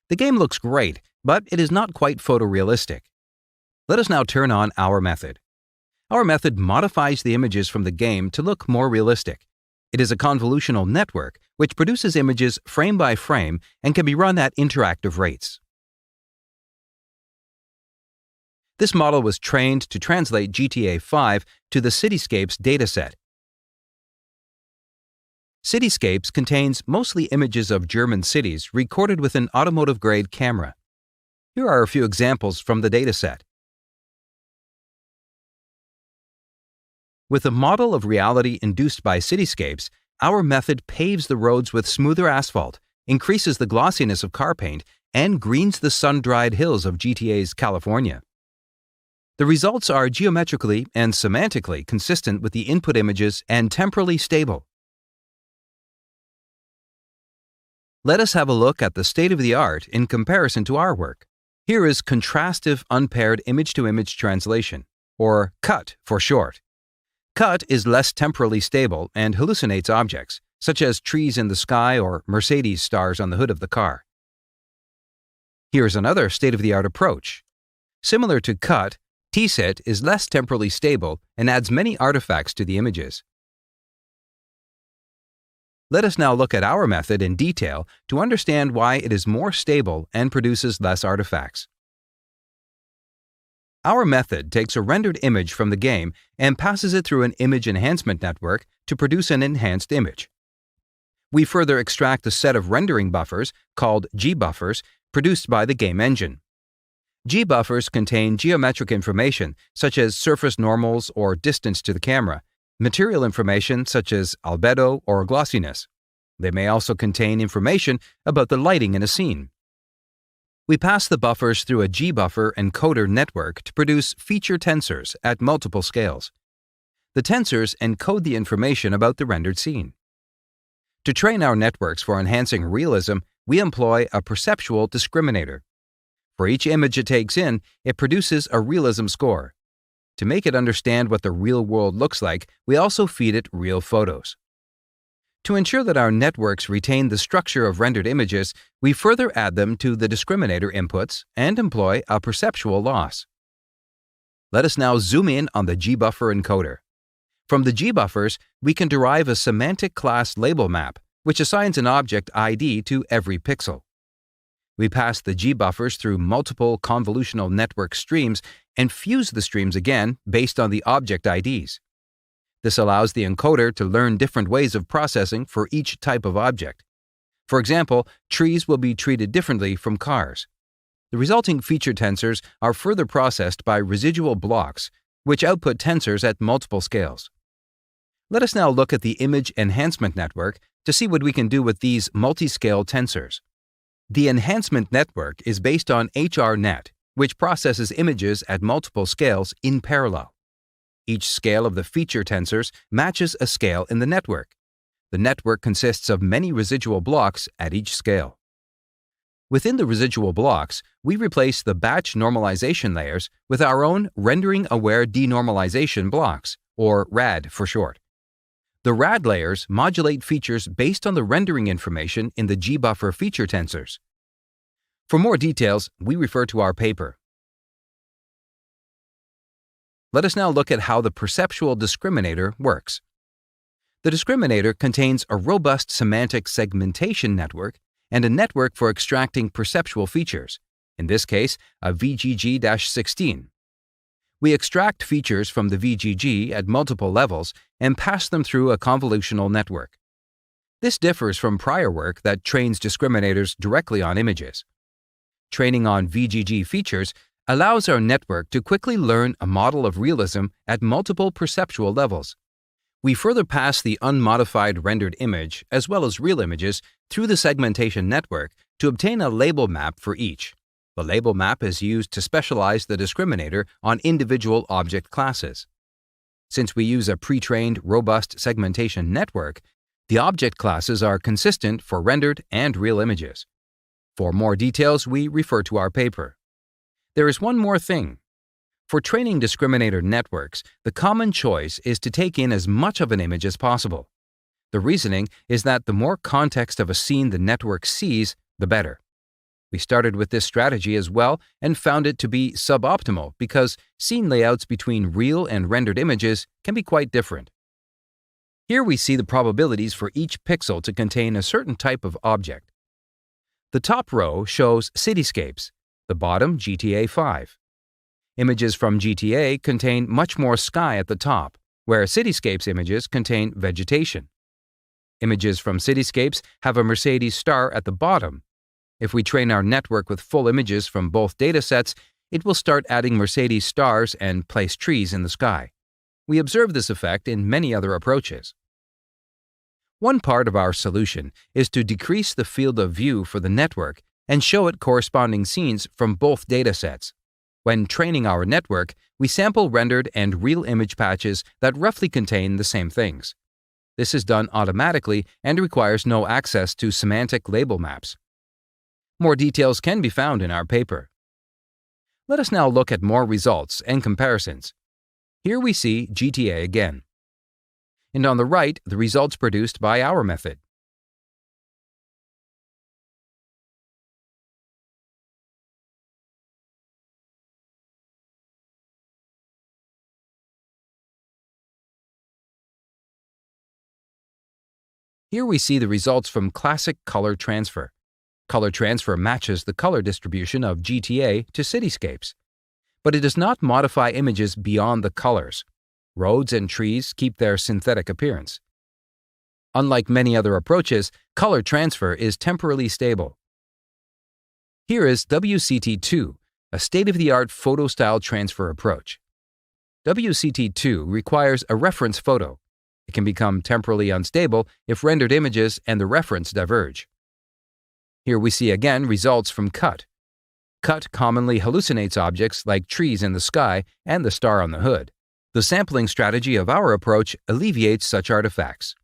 The game looks great, but it is not quite photorealistic. Let us now turn on our method. Our method modifies the images from the game to look more realistic. It is a convolutional network which produces images frame by frame and can be run at interactive rates. This model was trained to translate GTA 5 to the Cityscapes dataset. Cityscapes contains mostly images of German cities recorded with an automotive-grade camera. Here are a few examples from the dataset. With a model of reality induced by cityscapes, our method paves the roads with smoother asphalt, increases the glossiness of car paint, and greens the sun-dried hills of GTA's California. The results are geometrically and semantically consistent with the input images and temporally stable. Let us have a look at the state-of-the-art in comparison to our work. Here is contrastive unpaired image-to-image translation, or CUT for short. CUT is less temporally stable and hallucinates objects, such as trees in the sky or Mercedes stars on the hood of the car. Here's another state-of-the-art approach. Similar to CUT, TSIT is less temporally stable and adds many artifacts to the images. Let us now look at our method in detail to understand why it is more stable and produces less artifacts. Our method takes a rendered image from the game and passes it through an image enhancement network to produce an enhanced image. We further extract a set of rendering buffers, called G-buffers, produced by the game engine. G-buffers contain geometric information such as surface normals or distance to the camera, material information such as albedo or glossiness. They may also contain information about the lighting in a scene. We pass the buffers through a G-buffer encoder network to produce feature tensors at multiple scales. The tensors encode the information about the rendered scene. To train our networks for enhancing realism, we employ a perceptual discriminator. For each image it takes in, it produces a realism score. To make it understand what the real world looks like, we also feed it real photos. To ensure that our networks retain the structure of rendered images, we further add them to the discriminator inputs and employ a perceptual loss. Let us now zoom in on the G-buffer encoder. From the G-buffers, we can derive a semantic class label map, which assigns an object ID to every pixel. We pass the G-buffers through multiple convolutional network streams and fuse the streams again based on the object IDs. This allows the encoder to learn different ways of processing for each type of object. For example, trees will be treated differently from cars. The resulting feature tensors are further processed by residual blocks, which output tensors at multiple scales. Let us now look at the image enhancement network to see what we can do with these multi-scale tensors. The enhancement network is based on HRNet, which processes images at multiple scales in parallel. Each scale of the feature tensors matches a scale in the network. The network consists of many residual blocks at each scale. Within the residual blocks, we replace the batch normalization layers with our own rendering-aware denormalization blocks, or RAD for short. The RAD layers modulate features based on the rendering information in the G-buffer feature tensors. For more details, we refer to our paper. Let us now look at how the perceptual discriminator works. The discriminator contains a robust semantic segmentation network and a network for extracting perceptual features, in this case, a VGG-16. We extract features from the VGG at multiple levels and pass them through a convolutional network. This differs from prior work that trains discriminators directly on images. Training on VGG features allows our network to quickly learn a model of realism at multiple perceptual levels. We further pass the unmodified rendered image, as well as real images, through the segmentation network to obtain a label map for each. The label map is used to specialize the discriminator on individual object classes. Since we use a pre-trained, robust segmentation network, the object classes are consistent for rendered and real images. For more details, we refer to our paper. There is one more thing. For training discriminator networks, the common choice is to take in as much of an image as possible. The reasoning is that the more context of a scene the network sees, the better. We started with this strategy as well and found it to be suboptimal because scene layouts between real and rendered images can be quite different. Here we see the probabilities for each pixel to contain a certain type of object. The top row shows cityscapes, the bottom GTA 5. Images from GTA contain much more sky at the top, where cityscapes images contain vegetation. Images from cityscapes have a Mercedes star at the bottom. If we train our network with full images from both datasets, it will start adding Mercedes stars and place trees in the sky. We observe this effect in many other approaches. One part of our solution is to decrease the field of view for the network and show it corresponding scenes from both datasets. When training our network, we sample rendered and real image patches that roughly contain the same things. This is done automatically and requires no access to semantic label maps. More details can be found in our paper. Let us now look at more results and comparisons. Here we see GTA again. And on the right, the results produced by our method. Here we see the results from classic color transfer. Color transfer matches the color distribution of GTA to cityscapes. But it does not modify images beyond the colors. Roads and trees keep their synthetic appearance. Unlike many other approaches, color transfer is temporally stable. Here is WCT2, a state-of-the-art photo style transfer approach. WCT2 requires a reference photo. It can become temporally unstable if rendered images and the reference diverge. Here we see again results from CUT. CUT commonly hallucinates objects like trees in the sky and the star on the hood. The sampling strategy of our approach alleviates such artifacts.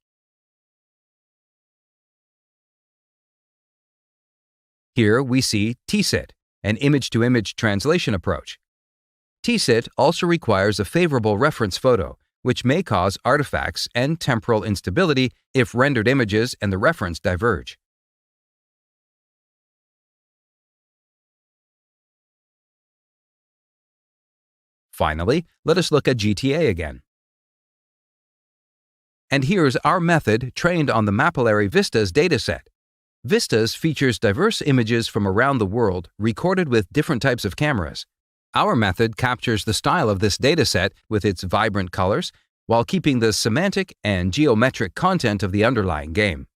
Here we see TSIT, an image-to-image translation approach. TSIT also requires a favorable reference photo, which may cause artifacts and temporal instability if rendered images and the reference diverge. Finally, let us look at GTA again. And here's our method trained on the Mapillary Vistas dataset. Vistas features diverse images from around the world recorded with different types of cameras. Our method captures the style of this dataset with its vibrant colors while keeping the semantic and geometric content of the underlying game.